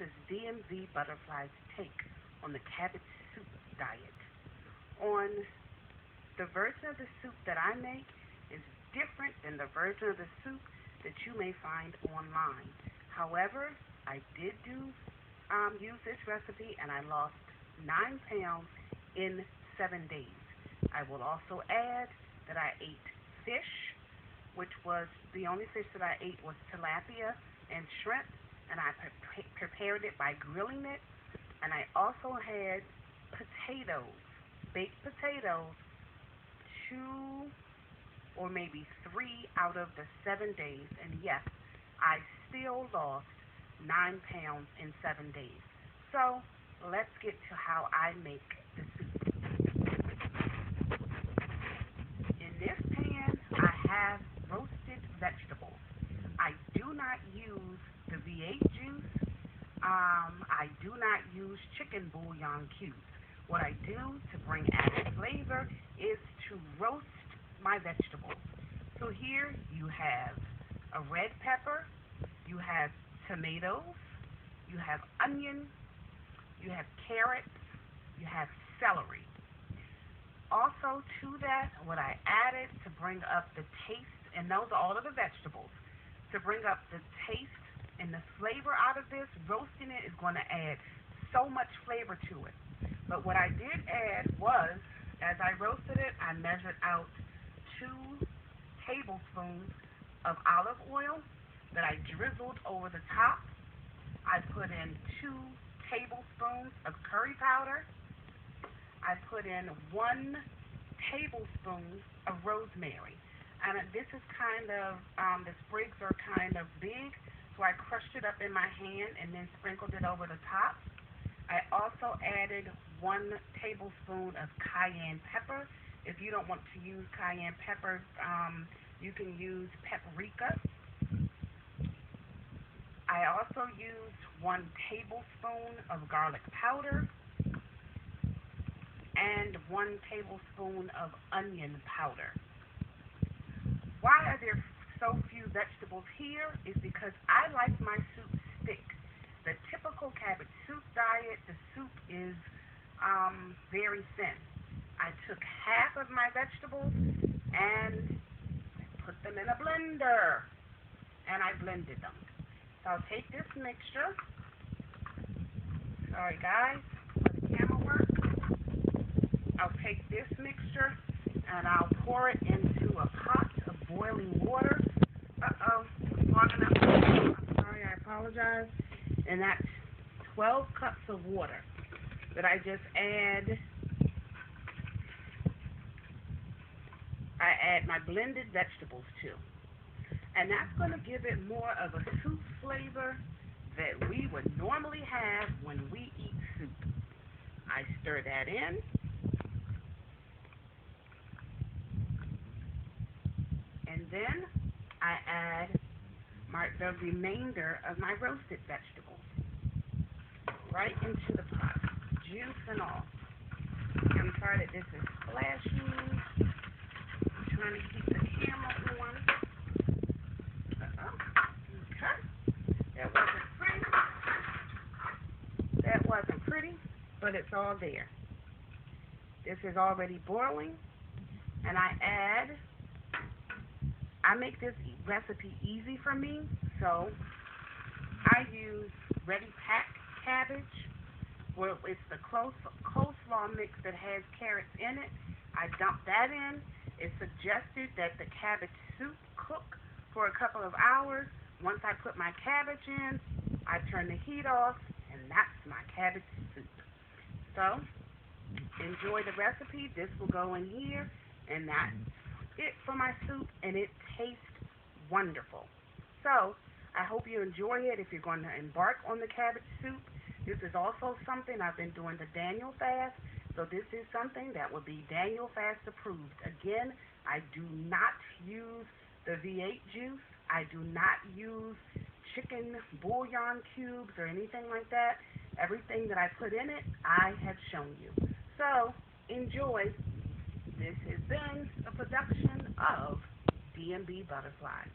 is DMV Butterfly's take on the cabbage soup diet. On the version of the soup that I make is different than the version of the soup that you may find online. However, I did use this recipe and I lost 9 pounds in 7 days. I will also add that I ate fish, which was the only fish that I ate was tilapia and shrimp, and I prepared it by grilling it. And I also had potatoes, baked potatoes, 2 or maybe 3 out of the 7 days. And yes, I still lost 9 pounds in 7 days. So let's get to how I make the soup. In this pan, I have roasted vegetables. I do not use the V8 juice. I do not use chicken bouillon cubes. What I do to bring added flavor is to roast my vegetables. So here you have a red pepper, you have tomatoes, you have onion, you have carrots, you have celery. Also to that, what I added to bring up the taste, and those are all of the vegetables, to bring up the taste and the flavor out of this, roasting it is going to add so much flavor to it. But what I did add was, as I roasted it, I measured out 2 tablespoons of olive oil that I drizzled over the top. I put in 2 tablespoons of curry powder. I put in 1 tablespoon of rosemary. And this is kind of, the sprigs are kind of big, so I crushed it up in my hand and then sprinkled it over the top. I also added 1 tablespoon of cayenne pepper. If you don't want to use cayenne pepper, you can use paprika. I also used 1 tablespoon of garlic powder and 1 tablespoon of onion powder. Why are there so few vegetables here is because I like my soup thick. The typical cabbage soup diet, the soup is very thin. I took half of my vegetables and put them in a blender, and I blended them. So I'll take this mixture. Sorry guys, for the camera work. I'll take this mixture and I'll pour it into a pot of boiling water. Fogging up. I'm sorry, I apologize. And that's 12 cups of water that I just add. I add my blended vegetables to. And that's going to give it more of a soup flavor that we would normally have when we eat soup. I stir that in. And then I add the remainder of my roasted vegetables right into the pot, juice and all. I'm sorry that this is splashing. I'm trying to keep the camera on. Okay. That wasn't pretty, but it's all there. This is already boiling, and I make this recipe easy for me, so I use ready packed cabbage. Well, it's the coleslaw mix that has carrots in it. I dump that in. It's suggested that the cabbage soup cook for a couple of hours. Once I put my cabbage in, I turn the heat off, and that's my cabbage soup. So, enjoy the recipe. This will go in here, and that's it for my soup, and it tastes wonderful. So I hope you enjoy it if you're going to embark on the cabbage soup. This is also something I've been doing the Daniel fast, so this is something that will be Daniel fast approved. Again, I do not use the V8 juice. I do not use chicken bouillon cubes or anything like that. Everything that I put in it, I have shown you. So enjoy. This has been a production of DMB Butterfly.